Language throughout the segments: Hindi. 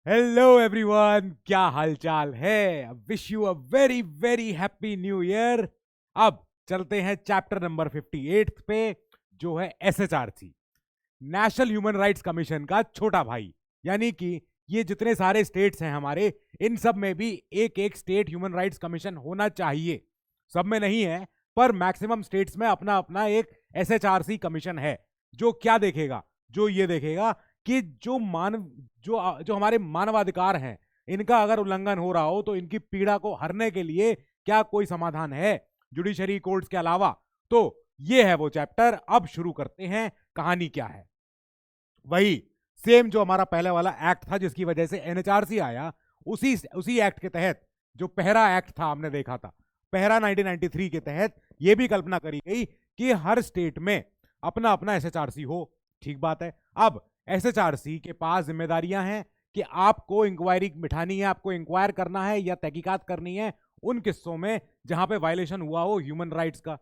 हेलो एवरीवन, क्या हालचाल है। Wish you a very very happy new year. अब चलते हैं चैप्टर नंबर 58 पे, जो है SHRC, national human rights commission का छोटा भाई। यानी कि ये जितने सारे स्टेट्स हैं हमारे, इन सब में भी एक एक स्टेट ह्यूमन राइट्स कमीशन होना चाहिए। सब में नहीं है, पर मैक्सिमम स्टेट्स में अपना अपना एक एसएचआरसी कमीशन है, जो क्या देखेगा, जो ये देखेगा कि जो हमारे मानवाधिकार हैं, इनका अगर उल्लंघन हो रहा हो तो इनकी पीड़ा को हरने के लिए क्या कोई समाधान है जुडिशरी कोर्ट्स के अलावा। तो ये है वो चैप्टर। अब शुरू करते हैं। कहानी क्या है, वही सेम जो हमारा पहले वाला एक्ट था जिसकी वजह से एनएचआरसी आया, उसी उसी एक्ट के तहत, जो पहरा एक्ट था हमने देखा था, पहरा 1993 के तहत यह भी कल्पना करी गई कि हर स्टेट में अपना अपना एसएचआरसी हो। ठीक बात है। अब एसएचआरसी के पास जिम्मेदारियां हैं कि आपको इंक्वायरी बिठानी है, आपको इंक्वायर करना है या तहकीकात करनी है उन किस्सों में जहां पे वायलेशन हुआ हो ह्यूमन राइट्स का।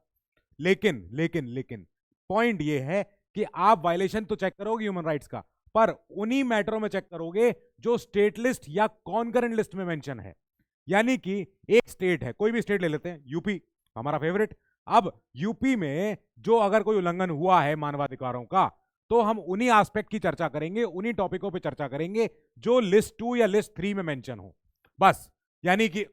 लेकिन लेकिन लेकिन पॉइंट ये है कि आप वायलेशन तो चेक करोगे ह्यूमन राइट्स का, पर उन्हीं मैटरों में चेक करोगे जो स्टेट लिस्ट या कॉन्करेंट लिस्ट में मेंशन है। यानी कि एक स्टेट है, कोई भी स्टेट ले लेते हैं, यूपी हमारा फेवरेट। अब यूपी में जो अगर कोई उल्लंघन हुआ है मानवाधिकारों का, तो हम उन्हीं एस्पेक्ट की चर्चा करेंगे, उन्हीं टॉपिकों पे चर्चा करेंगे जो लिस्ट 2 या लिस्ट 3 में मेंशन हो, बस। यानी कि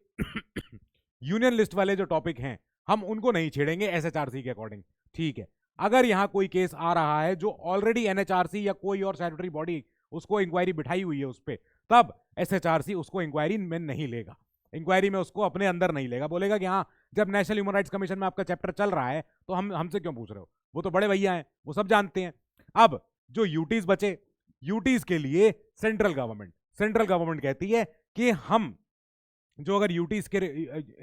यूनियन लिस्ट वाले जो टॉपिक हैं हम उनको नहीं छेड़ेंगे एसएचआरसी के अकॉर्डिंग। ठीक है। अगर यहां कोई केस आ रहा है जो ऑलरेडी एनएचआरसी या कोई और स्टैट्यूटरी बॉडी उसको इंक्वायरी बिठाई हुई है उस पर, तब एसएचआरसी उसको इंक्वायरी में नहीं लेगा, इंक्वायरी में उसको अपने अंदर नहीं लेगा। बोलेगा कि हाँ, जब नेशनल ह्यूमन राइट्स कमीशन में आपका चैप्टर चल रहा है तो हमसे क्यों पूछ रहे हो, वो तो बड़े भैया हैं, वो सब जानते हैं। अब जो यूटीज बचे, यूटीज के लिए सेंट्रल गवर्नमेंट कहती है कि हम जो अगर यूटीज के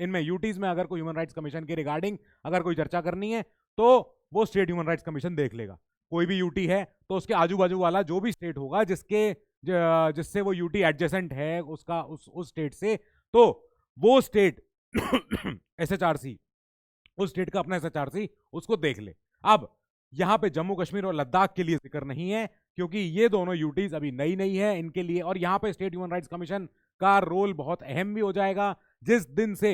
इनमें यूटीज में अगर कोई ह्यूमन राइट्स कमीशन के रिगार्डिंग अगर कोई चर्चा करनी है तो वो स्टेट ह्यूमन राइट्स कमीशन देख लेगा। कोई भी यूटी है तो उसके आजू बाजू वाला जो भी स्टेट होगा जिससे वो यूटी एडजेसेंट है उसका उस स्टेट से, तो वो स्टेट एसएचआरसी, उस स्टेट का अपना एसएचआरसी उसको देख ले। अब यहां पे जम्मू कश्मीर और लद्दाख के लिए जिक्र नहीं है क्योंकि ये दोनों यूटीज अभी नई नई है इनके लिए, और यहां पे स्टेट ह्यूमन राइट्स कमीशन का रोल बहुत अहम भी हो जाएगा जिस दिन से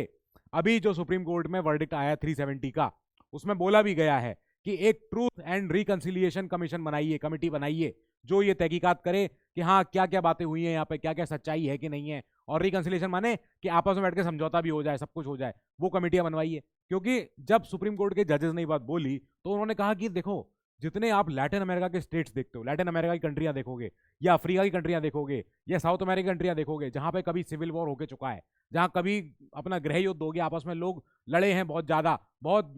अभी जो सुप्रीम कोर्ट में वर्डिक्ट आया 370 का, उसमें बोला भी गया है कि एक ट्रूथ एंड रिकंसिलिएशन कमीशन बनाइए, कमेटी बनाइए जो ये तहकीकात करे कि हाँ क्या क्या बातें हुई हैं यहाँ पे, क्या क्या सच्चाई है कि नहीं है। और रिकंसिलिएशन माने कि आपस में बैठ के समझौता भी हो जाए, सब कुछ हो जाए, वो कमेटियां बनवाइए। क्योंकि जब सुप्रीम कोर्ट के जजेस ने ये बात बोली तो उन्होंने कहा कि देखो, जितने आप लैटिन अमेरिका के स्टेट्स देखते हो, लैटिन अमेरिका की कंट्रियां देखोगे या अफ्रीका की कंट्रियां देखोगे या साउथ अमेरिका की कंट्रियां देखोगे, जहां पे कभी सिविल वॉर होके चुका है, जहां कभी अपना गृह युद्ध हो गया, आपस में लोग लड़े हैं बहुत ज्यादा, बहुत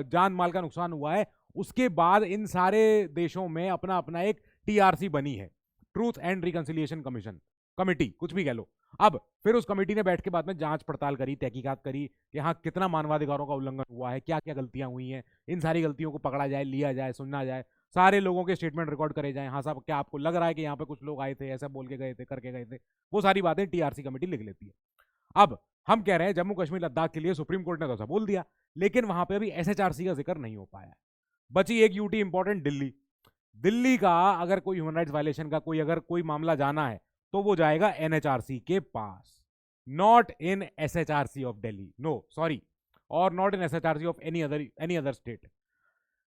जान माल का नुकसान हुआ है, उसके बाद इन सारे देशों में अपना अपना एक टीआरसी बनी है, truth and reconciliation commission, committee कुछ भी कह लो। अब फिर उस कमेटी ने बैठ के बाद में जांच पड़ताल करी, तहकीकात करी कि हाँ कितना मानवाधिकारों का उल्लंघन हुआ है, क्या क्या गलतियां हुई हैं, इन सारी गलतियों को पकड़ा जाए, लिया जाए, सुनना जाए, सारे लोगों के स्टेटमेंट रिकॉर्ड करे जाए। हाँ साहब, क्या आपको लग रहा है कि यहाँ पे कुछ लोग आए थे, ऐसा बोल के गए थे, करके गए थे, वो सारी बातें टीआरसी कमेटी लिख लेती है। अब हम कह रहे हैं जम्मू कश्मीर लद्दाख के लिए सुप्रीम कोर्ट ने तो ऐसा बोल दिया, लेकिन वहां पे अभी एसएचआरसी का जिक्र नहीं हो पाया। बची एक यूटी इंपॉर्टेंट, दिल्ली। दिल्ली का अगर कोई ह्यूमन राइट्स वायलेशन का अगर कोई मामला जाना है तो वो जाएगा एनएचआरसी के पास, not in SHRC of Delhi, no sorry, और not in SHRC of any other state.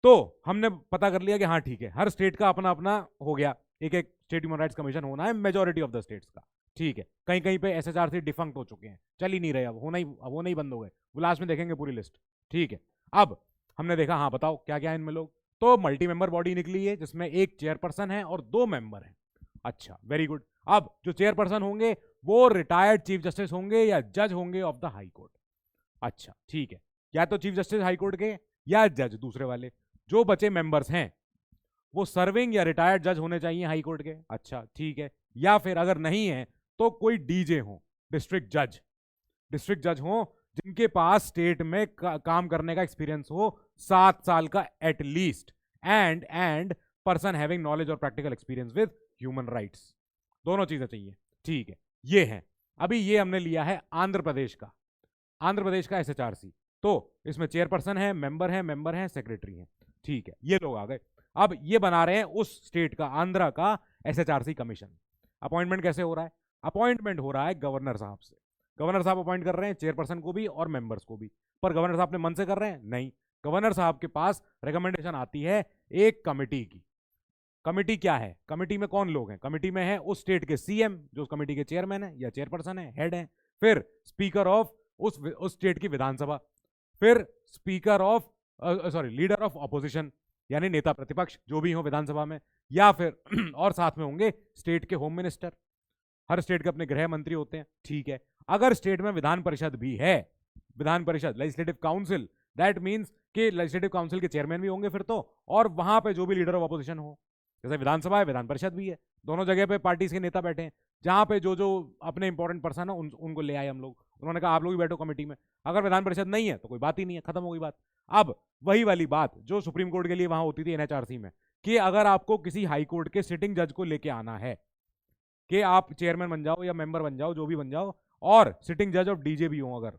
तो हमने पता कर लिया कि हाँ ठीक है, हर स्टेट का अपना अपना हो गया, एक एक स्टेट ह्यूमन राइट्स कमीशन होना है मेजोरिटी ऑफ द स्टेट्स का। ठीक है। कहीं कहीं पे एसएचआरसी डिफंक्ट हो चुके हैं, चल ही नहीं रहे, अब होना ही बंद हो गए, वो लास्ट में देखेंगे पूरी लिस्ट। ठीक है। अब हमने देखा, हाँ बताओ क्या क्या है इनमें लोग, तो मल्टी मेंबर बॉडी निकली है जिसमें एक चेयरपर्सन है और 2 मेंबर हैं। अच्छा, वेरी गुड। अब जो चेयरपर्सन होंगे वो रिटायर्ड चीफ जस्टिस होंगे या जज होंगे ऑफ द हाई कोर्ट। अच्छा ठीक है, या तो चीफ जस्टिस हाई कोर्ट के या जज दूसरे वाले। जो बचे मेंबर्स हैं वो सर्विंग या रिटायर्ड जज होने चाहिए हाई कोर्ट के। अच्छा ठीक है। या फिर अगर नहीं है तो कोई डीजे हो, डिस्ट्रिक्ट जज हो जिनके पास स्टेट में काम करने का एक्सपीरियंस हो 7 साल का at least, and person having knowledge और practical experience with human rights, दोनों चीजें चाहिए। ठीक है। ये है, अभी ये हमने लिया है आंध्र प्रदेश का एसएचआरसी। तो इसमें चेयरपर्सन है, मेंबर है, सेक्रेटरी है। ठीक है, ये लोग आ गए। अब ये बना रहे हैं उस स्टेट का, आंध्रा का एसएचआरसी कमीशन। अपॉइंटमेंट कैसे हो रहा है, अपॉइंटमेंट हो रहा है गवर्नर साहब से। गवर्नर साहब अपॉइंट कर रहे हैं चेयरपर्सन को भी और मेंबर्स को भी, पर गवर्नर साहब अपने मन से कर रहे हैं? नहीं, गवर्नर साहब के पास रिकमेंडेशन आती है एक कमिटी की। कमिटी क्या है? कमिटी में कौन लोग हैं? कमिटी में है उस स्टेट के सीएम जो उस कमिटी के चेयरमैन है या चेयरपर्सन है, हेड है, फिर स्पीकर ऑफ उस स्टेट की विधानसभा, फिर speaker of leader of opposition यानी नेता प्रतिपक्ष जो भी हो विधानसभा में, या फिर और साथ में होंगे स्टेट के होम मिनिस्टर। हर स्टेट के अपने गृह मंत्री होते हैं, ठीक है। अगर स्टेट में विधान परिषद भी है, Vidhan Parishad legislative council, that means कि लेजिस्लेटिव काउंसिल के चेयरमैन भी होंगे फिर तो, और वहां पे जो भी लीडर ऑफ ऑपोजिशन हो, जैसे विधानसभा है विधान परिषद भी है, दोनों जगह पे पार्टी के नेता बैठे हैं, जहां पे जो जो अपने इंपॉर्टेंट पर्सन है उनको ले आए हम लोग, उन्होंने कहा आप लोग भी बैठो कमेटी में। अगर विधान परिषद नहीं है तो कोई बात ही नहीं है, खत्म हो गई बात। अब वही वाली बात जो सुप्रीम कोर्ट के लिए वहां होती थी एनएचआरसी में, कि अगर आपको किसी हाई कोर्ट के सिटिंग जज को लेके आना है कि आप चेयरमैन बन जाओ या मेंबर बन जाओ, जो भी बन जाओ, और सिटिंग जज ऑफ डीजे भी हो, अगर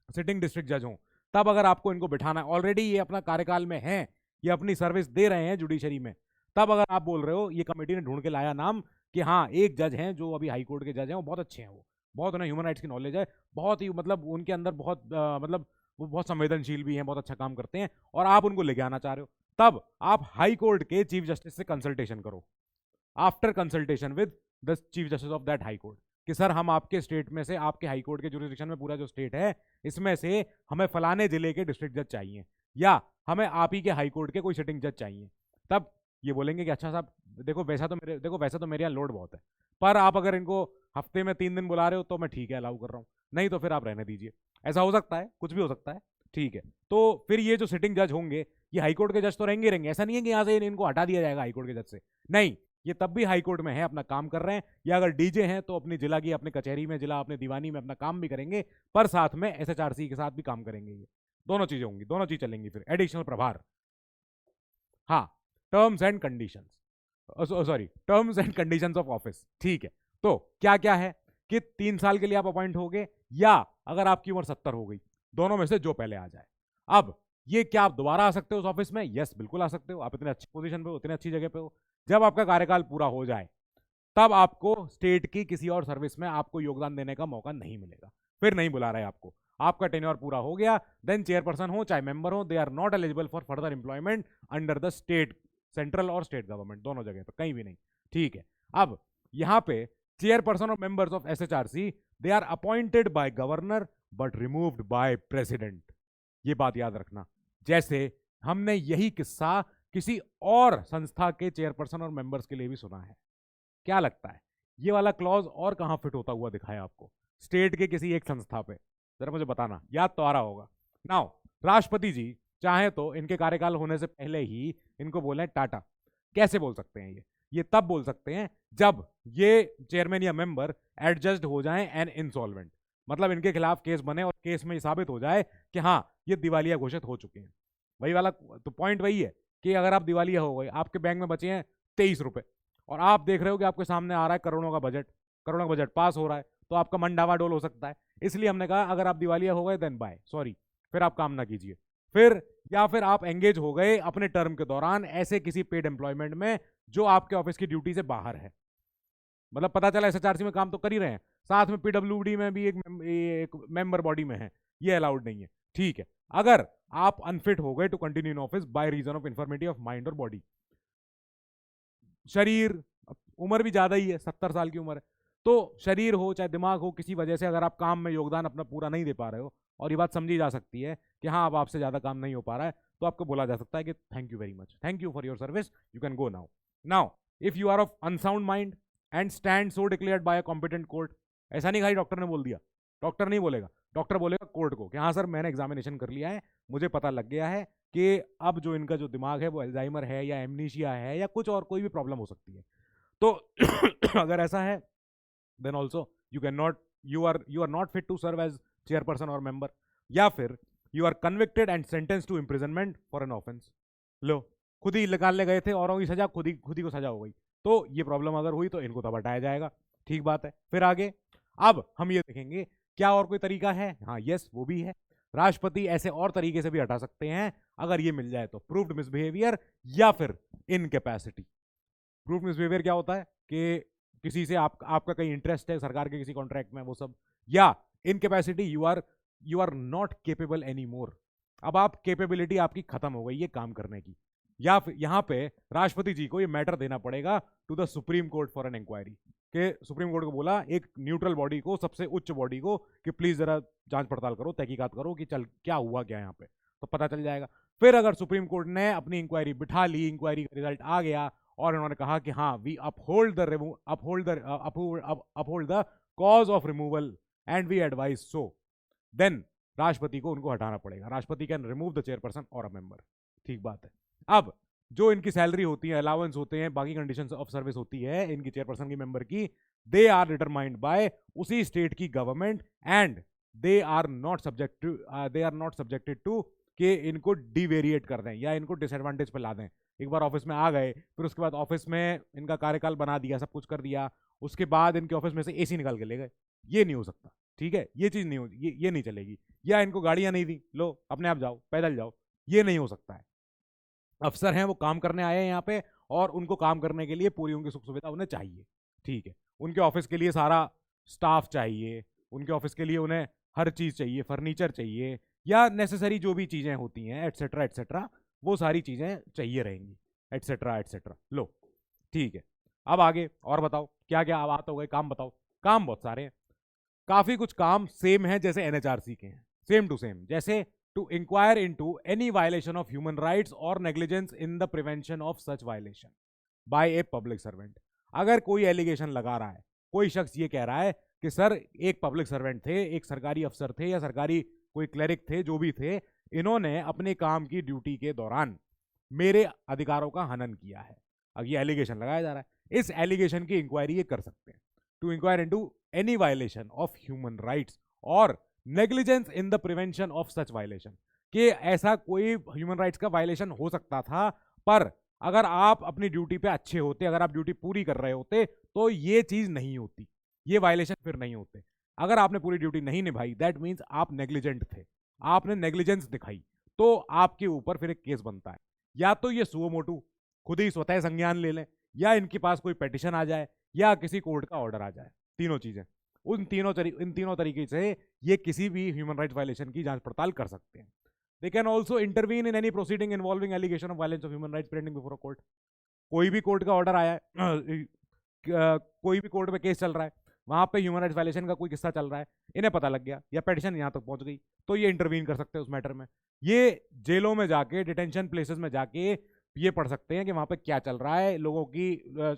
सिटिंग डिस्ट्रिक्ट जज हो, तब अगर आपको इनको बिठाना है, ऑलरेडी ये अपना कार्यकाल में है, ये अपनी सर्विस दे रहे हैं जुडिशरी में, तब अगर आप बोल रहे हो, ये कमेटी ने ढूंढ के लाया नाम कि हाँ एक जज हैं जो अभी हाई कोर्ट के जज हैं, वो बहुत अच्छे हैं, वो बहुत उन्हें ह्यूमन राइट्स की नॉलेज है, बहुत ही मतलब उनके अंदर बहुत मतलब वो बहुत संवेदनशील भी हैं, बहुत अच्छा काम करते हैं, और आप उनको लेके आना चाह रहे हो, तब आप हाई कोर्ट के चीफ जस्टिस से कंसल्टेशन करो, after consultation with the chief justice of that high court, कि सर हम आपके स्टेट में से, आपके हाई कोर्ट के जुरिडिक्शन में पूरा जो स्टेट है, इसमें से हमें फलाने जिले के डिस्ट्रिक्ट जज चाहिए, या हमें आप ही के हाई कोर्ट के कोई सिटिंग जज चाहिए। तब ये बोलेंगे कि अच्छा साहब देखो वैसे तो मेरे यहाँ लोड बहुत है, पर आप अगर इनको हफ्ते में 3 दिन बुला रहे हो तो मैं ठीक है अलाउ कर रहा हूँ, नहीं तो फिर आप रहने दीजिए। ऐसा हो सकता है, कुछ भी हो सकता है, ठीक है। तो फिर ये जो सिटिंग जज होंगे ये हाई कोर्ट के जज तो रहेंगे, ऐसा नहीं है कि यहाँ से इनको हटा दिया जाएगा हाई कोर्ट के जज से, नहीं, ये तब भी हाई कोर्ट में है, अपना काम कर रहे हैं, या अगर डीजे हैं तो अपनी जिला की अपने कचहरी में, जिला अपने दीवानी में अपना काम भी करेंगे, पर साथ में एसएचआरसी के साथ भी काम करेंगे। ये दोनों चीजें होंगी, दोनों चीज चलेंगी। फिर एडिशनल प्रभार, हाँ, terms and conditions, terms and conditions of office, ठीक है। तो क्या क्या है कि 3 साल के लिए आप अपॉइंट हो गए, या अगर आपकी उम्र 70 हो गई, दोनों में से जो पहले आ जाए। अब ये क्या आप दोबारा आ सकते हो उस ऑफिस में? यस, बिल्कुल आ सकते हो, आप इतने अच्छी पोजीशन पे हो, इतने अच्छी जगह पे हो। जब आपका कार्यकाल पूरा हो जाए तब आपको स्टेट की किसी और सर्विस में आपको योगदान देने का मौका नहीं मिलेगा, फिर नहीं बुला रहे आपको, आपका टेन्योर पूरा हो गया, देन चेयरपर्सन हो चाहे मेंबर हो, they are not eligible for further employment under the state, central और स्टेट गवर्नमेंट, दोनों जगह पर कहीं भी नहीं, ठीक है। अब यहां पे चेयरपर्सन और members of SHRC they are appointed by governor but removed by president, ये बात याद रखना। जैसे हमने यही किस्सा किसी और संस्था के चेयरपर्सन और मेंबर्स के लिए भी सुना है। क्या लगता है ये वाला क्लॉज और कहां फिट होता हुआ दिखाया आपको? स्टेट के किसी एक संस्था पे, जरा मुझे बताना, याद तो आ रहा होगा। नाउ राष्ट्रपति जी चाहे तो इनके कार्यकाल होने से पहले ही इनको बोले टाटा। कैसे बोल सकते हैं ये तब बोल सकते हैं जब ये चेयरमैन या मेंबर एडजस्ट हो जाएं एंड इंसॉल्वेंट, मतलब इनके खिलाफ केस बने और केस में साबित हो जाए कि हाँ ये दिवालिया घोषित हो चुके हैं। वही वाला तो पॉइंट वही है कि अगर आप दिवालिया हो गए, आपके बैंक में बचे हैं 23 रुपए, और आप देख रहे हो कि आपके सामने आ रहा है करोड़ों का बजट पास हो रहा है, तो आपका मन डावाडोल हो सकता है। इसलिए हमने कहा अगर आप दिवालिया हो गए देन बाय, सॉरी, फिर आप काम ना कीजिए। फिर आप एंगेज हो गए अपने टर्म के दौरान ऐसे किसी पेड एम्प्लॉयमेंट में जो आपके ऑफिस की ड्यूटी से बाहर है, मतलब पता चला एसएचआरसी में काम तो कर ही रहे हैं, साथ में पीडब्ल्यूडी में भी एक मेंबर बॉडी में है, ये अलाउड नहीं है, ठीक है। अगर आप अनफिट हो गए to continue in office by reason of informative of mind और बॉडी, शरीर, उम्र भी ज्यादा ही है, 70 साल की उम्र है, तो शरीर हो चाहे दिमाग हो, किसी वजह से अगर आप काम में योगदान अपना पूरा नहीं दे पा रहे हो, और ये बात समझी जा सकती है कि हाँ अब आपसे ज्यादा काम नहीं हो पा रहा है, तो आपको बोला जा सकता है कि thank you very much, thank you for your service, you can go now if you are of unsound mind and stand so declared by a competent court. ऐसा नहीं खाली डॉक्टर ने बोल दिया, डॉक्टर नहीं बोलेगा, डॉक्टर बोलेगा कोर्ट को कि हाँ सर मैंने एग्जामिनेशन कर लिया है, मुझे पता लग गया है कि अब जो इनका जो दिमाग है वो अल्जाइमर है या एमनीशिया है या कुछ और कोई भी प्रॉब्लम हो सकती है। तो अगर ऐसा है then also you can not, you are not fit to serve as chairperson और मेंबर, या फिर you are convicted and sentence to imprisonment for an offence. लो, खुद ही निकालने गए थे औरों की सजा, खुद ही को सजा हो गई, तो ये प्रॉब्लम अगर हुई तो इनको तब हटाया जाएगा, ठीक बात है। फिर आगे अब हम ये देखेंगे क्या और कोई तरीका है, हाँ यस वो भी है, राष्ट्रपति ऐसे और तरीके से भी हटा सकते हैं अगर ये मिल जाए तो, प्रूव्ड मिसबिहेवियर या फिर इनकैपेसिटी। प्रूव्ड मिसबिहेवियर क्या होता है कि किसी से आपका कहीं इंटरेस्ट है सरकार के किसी कॉन्ट्रैक्ट में, वो सब, या incapacity, you are not capable any more, अब आप कैपेबिलिटी आपकी खत्म हो गई है काम करने की, या फिर यहां पे राष्ट्रपति जी को ये मैटर देना पड़ेगा to the supreme court for an inquiry, कि सुप्रीम कोर्ट को बोला एक न्यूट्रल बॉडी को, सबसे उच्च बॉडी को, कि प्लीज जरा जांच पड़ताल करो, तहकीकात करो कि चल क्या हुआ क्या यहाँ पे, तो पता चल जाएगा। फिर अगर सुप्रीम कोर्ट ने अपनी इंक्वायरी बिठा ली, इंक्वायरी का रिजल्ट आ गया और उन्होंने कहा कि हाँ we uphold the cause of removal and we advise so, then राष्ट्रपति को उनको हटाना पड़ेगा। राष्ट्रपति कैन रिमूव द चेयरपर्सन और अ मेंबर। ठीक बात है। अब जो इनकी सैलरी होती है, अलाउंस होते हैं, बाकी कंडीशंस ऑफ सर्विस होती है इनकी चेयरपर्सन की, मेंबर की, दे आर डिटरमाइंड बाय उसी स्टेट की government and they are not subjected to कि इनको डिवेरिएट कर दें या इनको डिसएडवांटेज पे ला दें। एक बार ऑफिस में आ गए, फिर उसके बाद ऑफिस में इनका कार्यकाल बना दिया, सब कुछ कर दिया, उसके बाद इनके ऑफिस में से एसी निकाल के ले गए, ये नहीं हो सकता। ठीक है, ये चीज नहीं हो, ये नहीं चलेगी। या इनको गाड़ियां नहीं दी, लो अपने आप जाओ, पैदल जाओ, ये नहीं हो सकता है। अफसर हैं, वो काम करने आए हैं यहाँ पे, और उनको काम करने के लिए पूरी उनकी सुख सुविधा उन्हें चाहिए। ठीक है, उनके ऑफिस के लिए सारा स्टाफ चाहिए, उनके ऑफिस के लिए उन्हें हर चीज चाहिए, फर्नीचर चाहिए, या नेसेसरी जो भी चीजें होती हैं, एटसेट्रा एटसेट्रा, वो सारी चीजें चाहिए रहेंगी, एटसेट्रा एटसेट्रा। लो ठीक है, अब आगे और बताओ क्या क्या बात हो गई, काम बताओ। काम बहुत सारे हैं, काफी कुछ काम सेम है जैसे एनएचआरसी के हैं, सेम टू सेम, जैसे to inquire into any violation of human rights और negligence in the prevention of such violation by a public servant. अगर कोई एलिगेशन लगा रहा है, कोई शख्स ये कह रहा है कि सर एक पब्लिक सर्वेंट थे, एक सरकारी अफसर थे या सरकारी कोई क्लरिक थे, जो भी थे, इन्होंने अपने काम की ड्यूटी के दौरान मेरे अधिकारों का हनन किया है, अब ये एलिगेशन लगाया जा रहा है, इस एलिगेशन की इंक्वायरी ये कर सकते हैं, to inquire into any violation of human rights और negligence in the prevention of such violation, कि ऐसा कोई ह्यूमन राइट्स का वायलेशन हो सकता था, पर अगर आप अपनी ड्यूटी पे अच्छे होते, अगर आप ड्यूटी पूरी कर रहे होते, तो ये चीज नहीं होती, ये वायलेशन फिर नहीं होते। अगर आपने पूरी ड्यूटी नहीं निभाई, दैट मीन्स आप नेग्लिजेंट थे, आपने नेग्लिजेंस दिखाई, तो आपके ऊपर फिर एक केस बनता है। या तो ये सुओ मोटू खुद ही स्वतः संज्ञान ले लें, या इनके पास कोई पेटिशन आ जाए, या किसी कोर्ट का ऑर्डर आ जाए, तीनों चीजें, इन तीनों तरीके से ये किसी भी ह्यूमन राइट्स वायलेशन की जांच पड़ताल कर सकते हैं। They can also intervene in any proceeding involving allegation of violence of human rights pending before a court. कोई भी कोर्ट का ऑर्डर आया है, कोई भी कोर्ट में केस चल रहा है, वहां पे ह्यूमन राइट्स वायलेशन का कोई किस्सा चल रहा है, इन्हें पता लग गया या पेटिशन यहां तक पहुंच गई, तो ये इंटरवीन कर सकते हैं उस मैटर में। ये जेलों में जाके, डिटेंशन प्लेसेस में जाके ये पढ़ सकते हैं कि वहां पे क्या चल रहा है, लोगों की,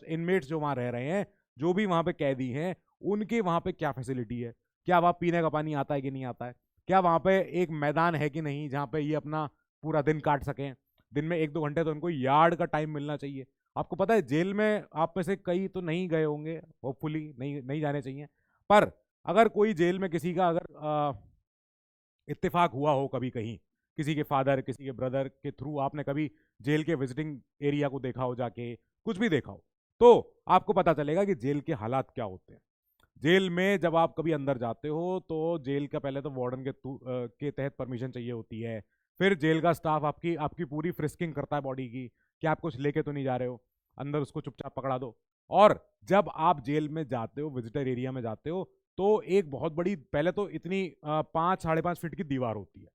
इनमेट्स जो वहां रह रहे हैं, जो भी वहां पे कैदी हैं, उनके वहां पे क्या फैसिलिटी है, क्या वहां पीने का पानी आता है कि नहीं आता है, क्या वहां पे एक मैदान है कि नहीं जहां पे ये अपना पूरा दिन काट सकें, दिन में 1-2 घंटे तो उनको यार्ड का टाइम मिलना चाहिए। आपको पता है जेल में आप में से कई तो नहीं गए होंगे, होपफुली नहीं नहीं जाने चाहिए, पर अगर कोई जेल में किसी का अगर इत्तेफाक हुआ हो कभी कहीं, किसी के फादर, किसी के ब्रदर के थ्रू आपने कभी जेल के विजिटिंग एरिया को देखा हो, जाके कुछ भी देखा हो, तो आपको पता चलेगा कि जेल के हालात क्या होते हैं। जेल में जब आप कभी अंदर जाते हो तो जेल का पहले तो वार्डन के तहत परमिशन चाहिए होती है, फिर जेल का स्टाफ आपकी आपकी पूरी फ्रिस्किंग करता है बॉडी की, कि आप कुछ लेके तो नहीं जा रहे हो, अंदर उसको चुपचाप पकड़ा दो। और जब आप जेल में जाते हो, विजिटर एरिया में जाते हो, तो एक बहुत बड़ी, पहले तो इतनी 5-5.5 फीट की दीवार होती है,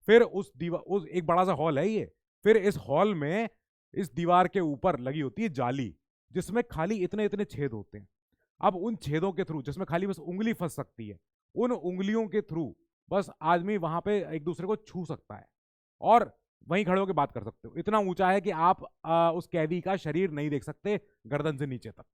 फिर उस दीवार, उस एक बड़ा सा हॉल है ये, फिर इस हॉल में इस दीवार के ऊपर लगी होती है जाली, जिसमें खाली इतने इतने छेद होते हैं। अब उन छेदों के थ्रू, जिसमें खाली बस उंगली फंस सकती है, उन उंगलियों के थ्रू बस आदमी वहां पे एक दूसरे को छू सकता है और वहीं खड़े होकर बात कर सकते हो। इतना ऊंचा है कि आप उस कैदी का शरीर नहीं देख सकते, गर्दन से नीचे तक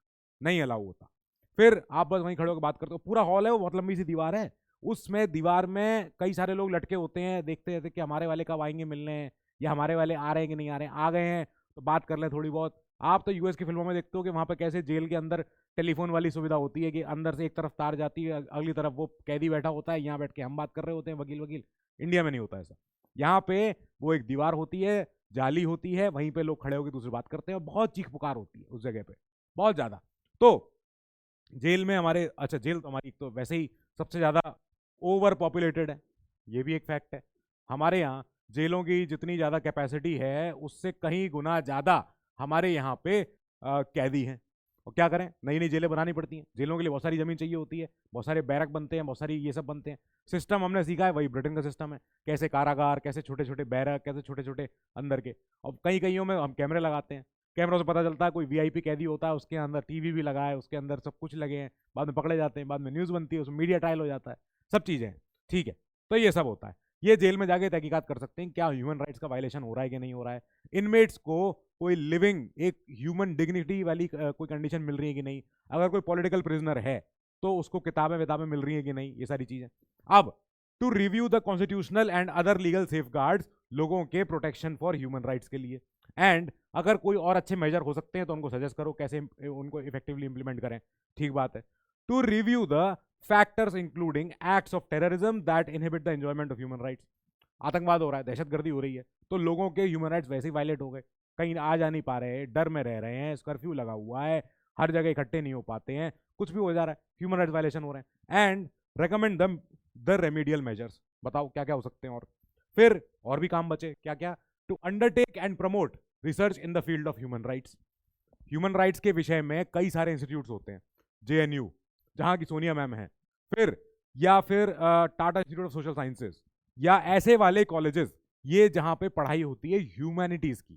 नहीं अलाउ होता। फिर आप बस वहीं खड़े होकर बात करते हो। पूरा हॉल है, वो बहुत लंबी सी दीवार है, उसमें दीवार में कई सारे लोग लटके होते हैं, देखते रहते कि हमारे वाले कब आएंगे मिलने, या हमारे वाले आ रहे हैं कि नहीं आ रहे हैं, आ गए हैं तो बात कर ले थोड़ी बहुत। आप तो यूएस की फिल्मों में देखते हो कि वहां पर कैसे जेल के अंदर टेलीफोन वाली सुविधा होती है, कि अंदर से एक तरफ तार जाती है, अगली तरफ वो कैदी बैठा होता है, यहाँ बैठ के हम बात कर रहे होते हैं, वकील वकील। इंडिया में नहीं होता ऐसा, यहाँ पे वो एक दीवार होती है, जाली होती है, वहीं पे लोग खड़े होकर दूसरी बात करते हैं, और बहुत चीख पुकार होती है उस जगह पे, बहुत ज्यादा। तो जेल में हमारे, अच्छा जेल तो हमारी तो वैसे ही सबसे ज्यादा ओवर पॉपुलेटेड है, ये भी एक फैक्ट है। हमारे यहाँ जेलों की जितनी ज्यादा कैपेसिटी है, उससे कहीं गुना ज्यादा हमारे यहाँ पे कैदी हैं। और क्या करें, नई नई जेलें बनानी पड़ती हैं, जेलों के लिए बहुत सारी जमीन चाहिए होती है, बहुत सारे बैरक बनते हैं, बहुत सारी ये सब बनते हैं। सिस्टम हमने सीखा है वही ब्रिटेन का सिस्टम है, कैसे कारागार, कैसे छोटे छोटे बैरक, कैसे छोटे छोटे अंदर के। और कई कईयों में हम कैमरे लगाते हैं, कैमरों से पता चलता है कोई वीआईपी कैदी होता है, उसके अंदर टीवी भी लगा है, उसके अंदर सब कुछ लगे हैं, बाद में पकड़े जाते हैं, बाद में न्यूज़ बनती है, उसमें मीडिया ट्रायल हो जाता है, सब चीज़ें हैं। ठीक है, तो ये सब होता है। ये जेल में जाके तहकीकात कर सकते हैं क्या ह्यूमन राइट्स का वायलेशन हो रहा है कि नहीं हो रहा है, इनमेट्स को कोई लिविंग एक ह्यूमन डिग्निटी वाली कोई कंडीशन मिल रही है कि नहीं, अगर कोई पॉलिटिकल प्रिजनर है तो उसको किताबें विताबें मिल रही है कि नहीं, ये सारी चीजें। अब to review the constitutional and other legal safeguards, लोगों के प्रोटेक्शन फॉर ह्यूमन राइट्स के लिए, एंड अगर कोई और अच्छे मेजर हो सकते हैं तो उनको सजेस्ट करो कैसे उनको इफेक्टिवली इंप्लीमेंट करें। ठीक बात है। To review the factors including acts of terrorism that inhibit the enjoyment of human rights, आतंकवाद हो रहा है, दहशतगर्दी हो रही है, तो लोगों के ह्यूमन राइट्स वैसे ही वायलेट हो गए, कहीं आ जा नहीं पा रहे हैं, डर में रह रहे हैं, कर्फ्यू लगा हुआ है, हर जगह इकट्ठे नहीं हो पाते हैं, कुछ भी हो जा रहा है, ह्यूमन राइट्स वायलेशन हो रहे हैं, and recommend them the remedial measures. बताओ क्या क्या हो सकते हैं। और फिर और भी काम बचे, क्या क्या, to undertake and promote research in the field of human rights. Human rights के विषय में कई सारे इंस्टीट्यूट्स होते हैं, जेएनयू जहां की सोनिया मैम है, फिर या फिर Tata institute of social sciences, या ऐसे वाले कॉलेजेस ये जहां पे पढ़ाई होती है ह्यूमैनिटीज की,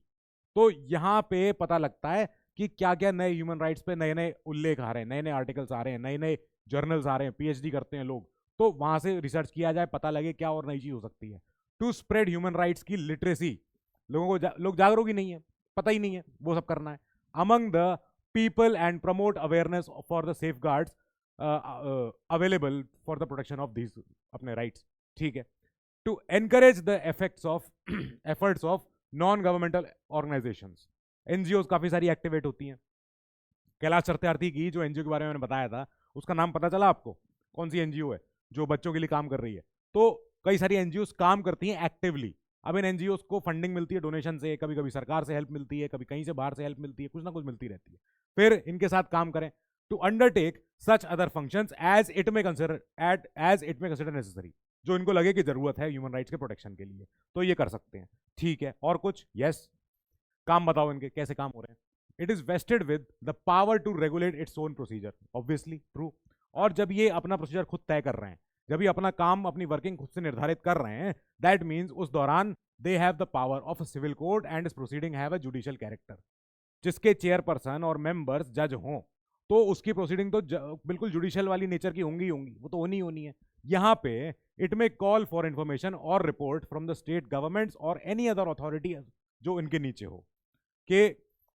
तो यहाँ पे पता लगता है कि क्या क्या नए ह्यूमन राइट्स पे नए नए उल्लेख आ रहे हैं, नए नए आर्टिकल्स आ रहे हैं, नए नए जर्नल्स आ रहे हैं, पीएचडी करते हैं लोग, तो वहां से रिसर्च किया जाए, पता लगे क्या और नई चीज हो सकती है। टू स्प्रेड ह्यूमन राइट्स की लिटरेसी, लोगों को लोग जागरूक ही नहीं है, पता ही नहीं है, वो सब करना है among the people and promote awareness for the safeguards available for the protection of these अपने राइट्स। ठीक है। To encourage the effects of efforts of non governmental organisations, NGO काफी सारी एक्टिवेट होती हैं। कैलाश सत्यार्थी की जो एनजीओ के बारे में मैंने बताया था, उसका नाम पता चला आपको, कौन सी एनजीओ है जो बच्चों के लिए काम कर रही है? तो कई सारी एनजीओ काम करती हैं एक्टिवली। अब इन एनजीओ को फंडिंग मिलती है डोनेशन से, कभी कभी सरकार से हेल्प मिलती है, कभी कहीं से बाहर से हेल्प मिलती है, कुछ ना कुछ मिलती रहती है। फिर इनके साथ काम करें। To undertake such other functions as it may consider necessary, जो इनको लगे कि जरूरत है ह्यूमन राइट्स के प्रोटेक्शन के लिए, तो ये कर सकते हैं। ठीक है, और कुछ? यस, काम बताओ इनके कैसे काम हो रहे हैं। It is vested with the power to regulate its own procedure, obviously true. और जब ये अपना प्रोसीजर खुद तय कर रहे हैं, जब ये अपना काम अपनी वर्किंग खुद से निर्धारित कर रहे हैं, दैट मीन्स उस दौरान they have the power of a civil court and is proceeding have a judicial character. जिसके चेयरपर्सन और मेंबर्स जज हों तो उसकी प्रोसीडिंग तो बिल्कुल जुडिशियल वाली नेचर की होंगी, वो तो होनी है। यहाँ पे it may call for information और report from the state governments और एनी अदर अथॉरिटी जो इनके नीचे हो, कि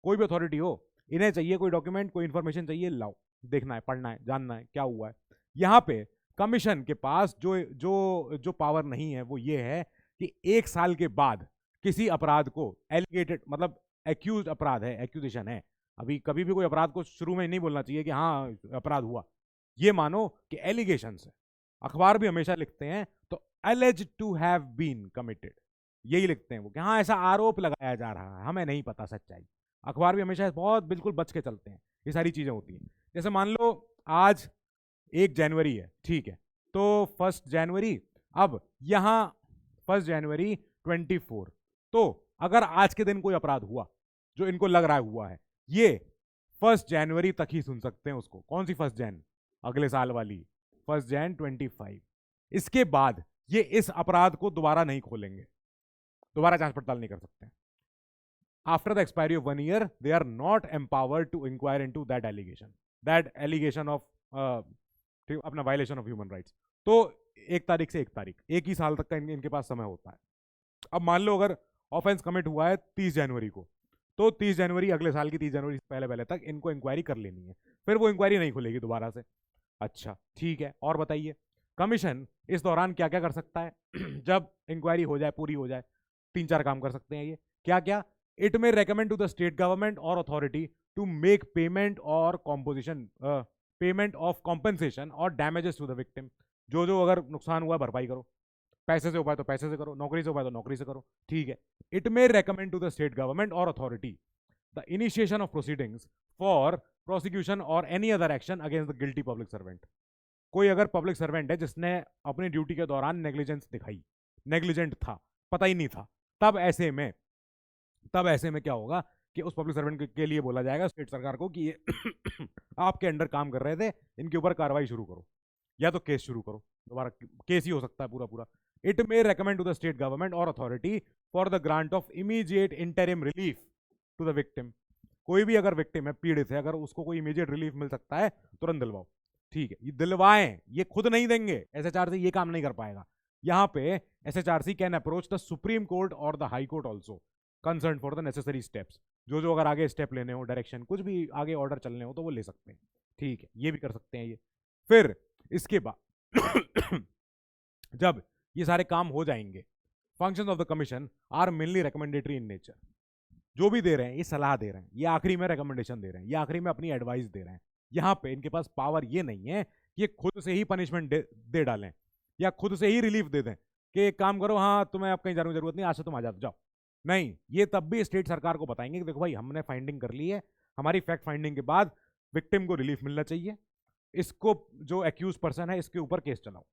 कोई भी अथॉरिटी हो, इन्हें चाहिए कोई डॉक्यूमेंट, कोई इंफॉर्मेशन चाहिए, लाओ, देखना है, पढ़ना है, जानना है क्या हुआ है। यहाँ पे कमीशन के पास जो जो जो पावर नहीं है वो ये है कि 1 साल के बाद किसी अपराध को एलिगेटेड, मतलब एक्यूज अपराध है, एक्यूजेशन है, अभी कभी भी कोई अपराध को शुरू में नहीं बोलना चाहिए कि हाँ अपराध हुआ, ये मानो कि एलिगेशन है। अखबार भी हमेशा लिखते हैं तो एलिज टू हैव बीन कमिटेड, यही लिखते हैं वो कि हाँ ऐसा आरोप लगाया जा रहा है, हमें नहीं पता सच्चाई। अखबार भी हमेशा बहुत बिल्कुल बच के चलते हैं, ये सारी चीजें होती हैं। जैसे मान लो आज 1 जनवरी है, ठीक है, तो 1 जनवरी, अब यहां 1 जनवरी 24, तो अगर आज के दिन कोई अपराध हुआ जो इनको लग रहा है हुआ है, ये 1 जनवरी तक ही सुन सकते हैं उसको। कौन सी 1 जन? अगले साल वाली 1 जन 25। इसके बाद ये इस अपराध को दोबारा नहीं खोलेंगे, दोबारा जांच पड़ताल नहीं कर सकते। After the expiry of 1 year they are not empowered to inquire into that allegation of अपना वायलेशन ऑफ ह्यूमन राइट्स। तो 1 तारीख से 1 तारीख, एक ही साल तक का इनके पास समय होता है। अब मान लो अगर ऑफेंस कमिट हुआ है 30 जनवरी को, तो 30 जनवरी अगले साल की 30 जनवरी से पहले पहले तक इनको इंक्वायरी कर लेनी है, फिर वो इंक्वायरी नहीं खुलेगी दोबारा से। अच्छा ठीक है, और बताइए कमीशन इस दौरान क्या क्या कर सकता है? जब इंक्वायरी हो जाए, पूरी हो जाए, 3-4 काम कर सकते हैं ये। क्या क्या? It may recommend to the state government और authority to make payment of compensation और डैमेजेस टू द विक्टिम। जो अगर नुकसान हुआ भरपाई करो, पैसे से हो पाए तो पैसे से करो, नौकरी से हो पाए तो नौकरी से करो। ठीक है। It may recommend to the state government और authority the initiation of proceedings for prosecution और any other action against the guilty public servant. कोई अगर पब्लिक सर्वेंट है जिसने अपनी ड्यूटी के दौरान नेग्लिजेंस दिखाई, नेग्लिजेंट था, पता ही नहीं था, तब ऐसे में क्या होगा कि उस पब्लिक सर्वेंट के लिए बोला जाएगा स्टेट सरकार को कि ये आपके अंडर काम कर रहे थे, इनके ऊपर कार्रवाई शुरू करो या तो केस शुरू करो, दोबारा केस ही हो सकता है पूरा पूरा। It may recommend to the state government और authority for the grant of immediate interim relief to the victim. कोई भी अगर विक्टिम है, पीड़ित है, अगर उसको कोई इमीडिएट रिलीफ मिल सकता है तुरंत दिलवाओ। ठीक है, ये दिलवाएं, ये खुद नहीं देंगे, एसएचआरसी ये काम नहीं कर पाएगा। यहां पे SHRC can approach the supreme Court और the High Court also concern for the necessary steps. जो अगर आगे स्टेप लेने हो, डायरेक्शन कुछ भी आगे ऑर्डर चलने हो तो वो ले सकते हैं। ठीक है, ये भी कर सकते हैं ये। फिर इसके बाद जब ये सारे काम हो जाएंगे, functions of the commission are mainly recommendatory in nature. जो भी दे रहे हैं ये सलाह दे रहे हैं, ये आखिरी में रिकमेंडेशन दे रहे हैं, ये आखिरी में अपनी एडवाइस दे रहे हैं। यहां पे इनके पास पावर ये नहीं है कि खुद से ही पनिशमेंट दे डालें या खुद से ही रिलीफ दे दें कि एक काम करो, हाँ तुम्हें अब कहीं जाने की जरूरत नहीं, आज से तुम आ जाओ। नहीं, ये तब भी स्टेट सरकार को बताएंगे कि देखो भाई हमने फाइंडिंग कर ली है, हमारी फैक्ट फाइंडिंग के बाद विक्टिम को रिलीफ मिलना चाहिए, इसको जो एक्यूज पर्सन है इसके ऊपर केस चलाओ,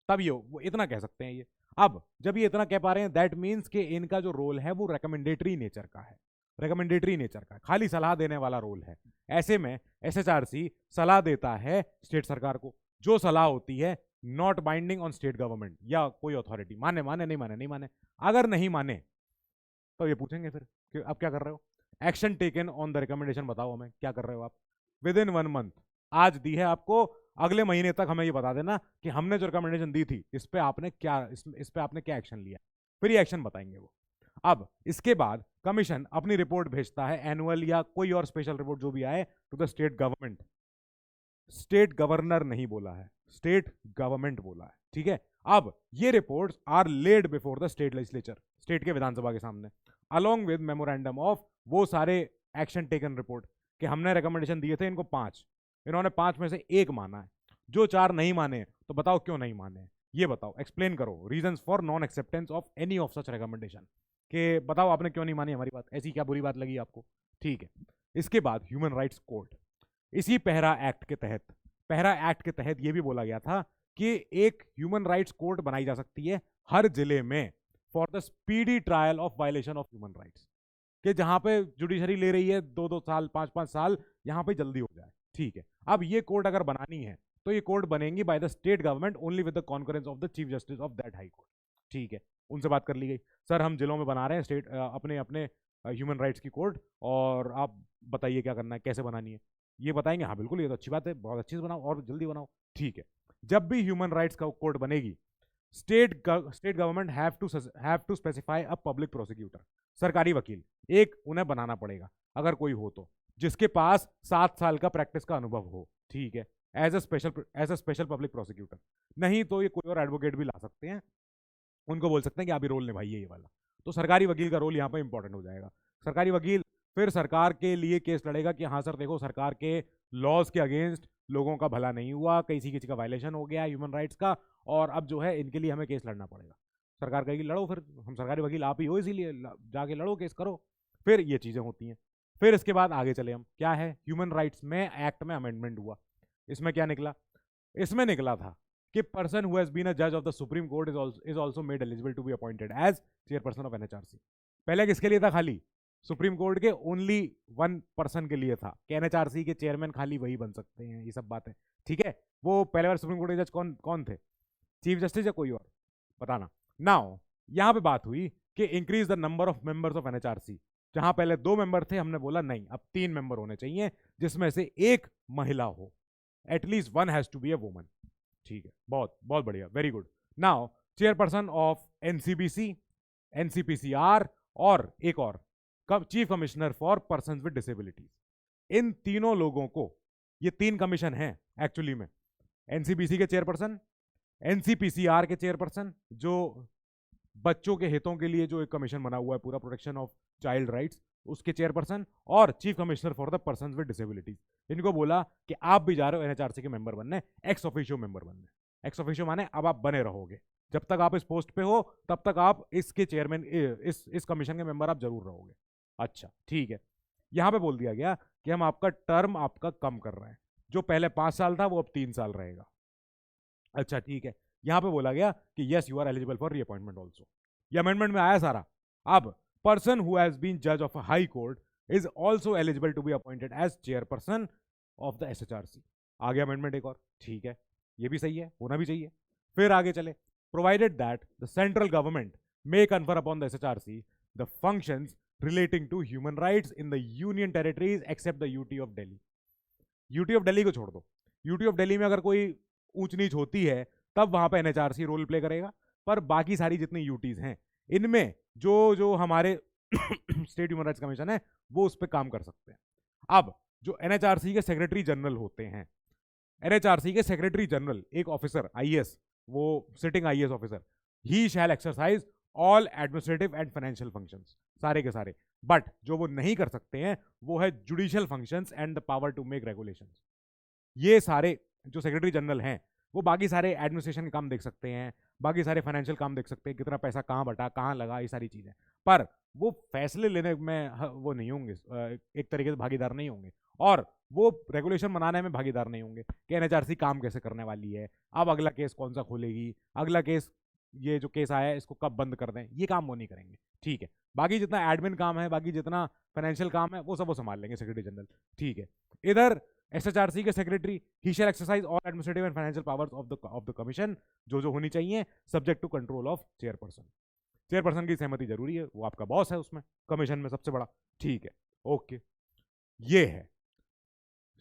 तब ये वो इतना कह सकते हैं ये। अब जब ये इतना कह पा रहे हैं, दैट मीन्स कि इनका जो रोल है वो रिकमेंडेटरी नेचर का है, रिकमेंडेटरी नेचर का, खाली सलाह देने वाला रोल है। ऐसे में एसएचआरसी सलाह देता है स्टेट सरकार को, जो सलाह होती है not binding on state government या कोई अथॉरिटी। माने माने नहीं माने नहीं माने, अगर नहीं माने तो ये पूछेंगे फिर कि अब क्या कर रहे हो, action taken on the recommendation, बताओ हमें क्या कर रहे हो आप। विद इन 1 मंथ, आज दी है आपको, अगले महीने तक हमें ये बता देना कि हमने जो रिकमेंडेशन दी थी इस पे आपने क्या एक्शन लिया, फिर ये एक्शन बताएंगे वो। अब इसके बाद कमीशन अपनी रिपोर्ट भेजता है, एनुअल या कोई और स्पेशल रिपोर्ट जो भी आए, to the state government. State governor नहीं बोला है, स्टेट गवर्नमेंट बोला है। ठीक है, अब ये reports are laid before the state legislature, state के विधानसभा के सामने, अलोंग विद मेमोरेंडम ऑफ वो सारे एक्शन टेकन रिपोर्ट कि हमने रिकमेंडेशन दिए थे इनको 5, इन्होंने 5 में से 1 माना है, जो 4 नहीं माने तो बताओ क्यों नहीं माने, ये बताओ, एक्सप्लेन करो reasons for non acceptance of any of such recommendation, कि बताओ आपने क्यों नहीं मानी हमारी बात, ऐसी क्या बुरी बात लगी आपको। ठीक है, इसके बाद ह्यूमन राइट्स कोर्ट, इसी पहरा एक्ट के तहत ये भी बोला गया था कि एक ह्यूमन राइट्स कोर्ट बनाई जा सकती है हर जिले में for the speedy trial of violation of human rights, कि जहां पे जुडिशरी ले रही है 2-2 साल 5-5 साल, यहां पे जल्दी हो जाए। ठीक है, अब ये कोर्ट अगर बनानी है तो ये कोर्ट बनेंगी by the state government only with the concurrence of the chief justice of that high court. ठीक है, उनसे बात कर ली गई, सर हम जिलों में बना रहे हैं स्टेट अपने अपने ह्यूमन राइट्स की कोर्ट, और आप बताइए क्या करना है, कैसे बनानी है। ये बताएंगे, हाँ बिल्कुल ये तो अच्छी बात है, बहुत अच्छी से बनाओ और जल्दी बनाओ। ठीक है, जब भी ह्यूमन राइट्स का कोर्ट बनेगी, state government have to specify a public prosecutor, सरकारी वकील एक उन्हें बनाना पड़ेगा अगर कोई हो तो, जिसके पास 7 साल का प्रैक्टिस का अनुभव हो। ठीक है, as a special public prosecutor, नहीं तो ये कोई और एडवोकेट भी ला सकते हैं, उनको बोल सकते हैं कि आप ये रोल निभाइए ये वाला। तो सरकारी वकील का रोल यहाँ पर इंपॉर्टेंट हो जाएगा। सरकारी वकील फिर सरकार के लिए केस लड़ेगा कि हाँ सर देखो सरकार के लॉज के अगेंस्ट लोगों का भला नहीं हुआ, किसी का वायलेशन हो गया ह्यूमन राइट्स का, और अब जो है इनके लिए हमें केस लड़ना पड़ेगा। सरकार कहेगी लड़ो, फिर हम सरकारी वकील आप ही हो, इसीलिए जाके लड़ो, केस करो। फिर ये चीज़ें होती हैं। फिर इसके बाद आगे चले हम, क्या है, ह्यूमन राइट्स में एक्ट में अमेंडमेंट हुआ। इसमें क्या निकला, इसमें निकला था कि person who has been a जज of the supreme Court is also made eligible to be appointed as chairperson of NHRC. पहले किसके लिए था, खाली सुप्रीम कोर्ट के ओनली 1 पर्सन के लिए था कि एनएचआरसी के चेयरमैन खाली वही बन सकते हैं, ये सब बातें। ठीक है, वो पहले बार सुप्रीम कोर्ट के जज कौन थे, चीफ जस्टिस या कोई और, बताना। नाउ यहां पे बात हुई कि increase the number of members of NHRC, जहां पहले 2 मेंबर थे, हमने बोला नहीं अब 3 मेंबर होने चाहिए, जिसमें से 1 महिला हो, at least 1 has to be a woman. ठीक है, बहुत बहुत बढ़िया, very good. Now chairperson of NCBC, NCPCR और एक और chief commissioner for persons with disabilities, इन तीनों लोगों को, ये 3 कमीशन हैं एक्चुअली में, एनसीबीसी के चेयरपर्सन, एनसीपीसीआर के चेयरपर्सन जो बच्चों के हितों के लिए जो एक कमीशन बना हुआ है पूरा, प्रोटेक्शन ऑफ चाइल्ड राइट्स, उसके चेयरपर्सन, और chief commissioner for the persons with disabilities. इनको बोला कि आप भी जा रहे हो एनएचआरसी के मेंबर बनने, एक्स ऑफिशियो मेंबर बनने। एक्स ऑफिशियो माने अब आप बने रहोगे, जब तक आप इस पोस्ट पे हो तब तक आप इसके चेयरमैन, इस कमीशन के मेंबर आप जरूर रहोगे। अच्छा ठीक है, यहां पे बोल दिया गया कि हम आपका टर्म आपका कम कर रहे हैं, जो पहले 5 साल था वो अब 3 साल रहेगा। अच्छा ठीक है, यहां पे बोला गया कि yes you are eligible for reappointment also, ये अमेंडमेंट में आया सारा। अब पर्सन हु हैज बीन जज of a high court is also eligible to be appointed as chairperson of the SHRC। आगे अमेंडमेंट एक और, ठीक है, ये भी सही है, होना भी चाहिए। फिर आगे चले, provided that the central government may confer upon the SHRC the functions relating to human rights in the union territories except the UT of Delhi। UT of Delhi को छोड़ दो, UT of Delhi में अगर कोई ऊंच नीच होती है तब वहां पे NHRC रोल प्ले करेगा, पर बाकी सारी जितनी यूटीज हैं इनमें जो जो हमारे स्टेट ह्यूमन राइट्स कमीशन है वो उस पर काम कर सकते हैं। अब जो NHRC के सेक्रेटरी जनरल होते हैं, NHRC के सेक्रेटरी जनरल एक ऑफिसर IAS, वो sitting IAS officer, he shall exercise all administrative and financial functions, सारे के सारे। बट जो वो नहीं कर सकते हैं वो है judicial functions and the power to make regulations. ये सारे जो सेक्रेटरी जनरल हैं वो बाकी सारे एडमिनिस्ट्रेशन के काम देख सकते हैं, बाकी सारे फाइनेंशियल काम देख सकते हैं, कितना पैसा कहाँ बटा, कहाँ लगा, ये सारी चीजें, पर वो फैसले लेने में वो नहीं होंगे, एक तरीके से भागीदार नहीं होंगे, और वो रेगुलेशन बनाने में भागीदार नहीं होंगे कि NHRC काम कैसे करने वाली है, अब अगला केस कौन सा खोलेगी, अगला केस, ये जो केस आया है इसको कब बंद कर दें, ये काम वो नहीं करेंगे, ठीक है। बाकी जितना एडमिन काम है, बाकी जितना फाइनेंशियल काम है वो सब वो संभाल लेंगे सेक्रेटरी जनरल, ठीक है। इधर SHRC के secretary he shall exercise all administrative and financial powers of the commission, जो जो होनी चाहिए, subject to control of chairperson. Chairperson की सहमति जरूरी है, वो आपका बॉस है उसमें, कमीशन में सबसे बड़ा, ठीक है, ओके। ये है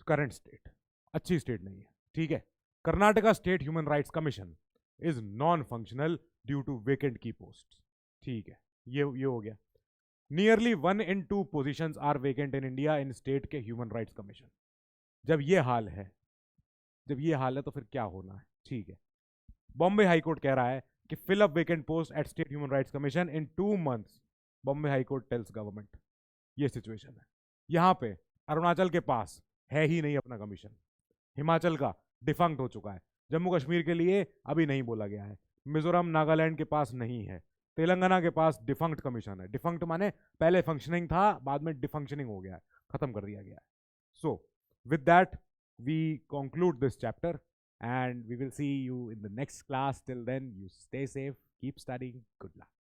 करंट स्टेट, अच्छी स्टेट नहीं है, ठीक है। Karnataka state human rights commission is non functional due to vacant की पोस्ट, ठीक है, ये हो गया। Nearly 1 in 2 positions are vacant in India in state के ह्यूमन राइट्स कमीशन। जब ये हाल है, तो फिर क्या होना है, ठीक है। बॉम्बे हाईकोर्ट कह रहा है कि fill up vacant post at state human rights commission in 2 months। Bombay high court tells government, ये सिचुएशन है। यहां पे अरुणाचल के पास है ही नहीं अपना कमीशन, हिमाचल का डिफंक्ट हो चुका है, जम्मू कश्मीर के लिए अभी नहीं बोला गया है, मिजोरम नागालैंड के पास नहीं है, तेलंगाना के पास डिफंक्ट कमीशन है। डिफंक्ट माने पहले फंक्शनिंग था, बाद में डिफंक्शनिंग हो गया है, खत्म कर दिया गया है। सो with that we conclude this chapter and we will see you in the next class. Till then, you stay safe, keep studying, good luck.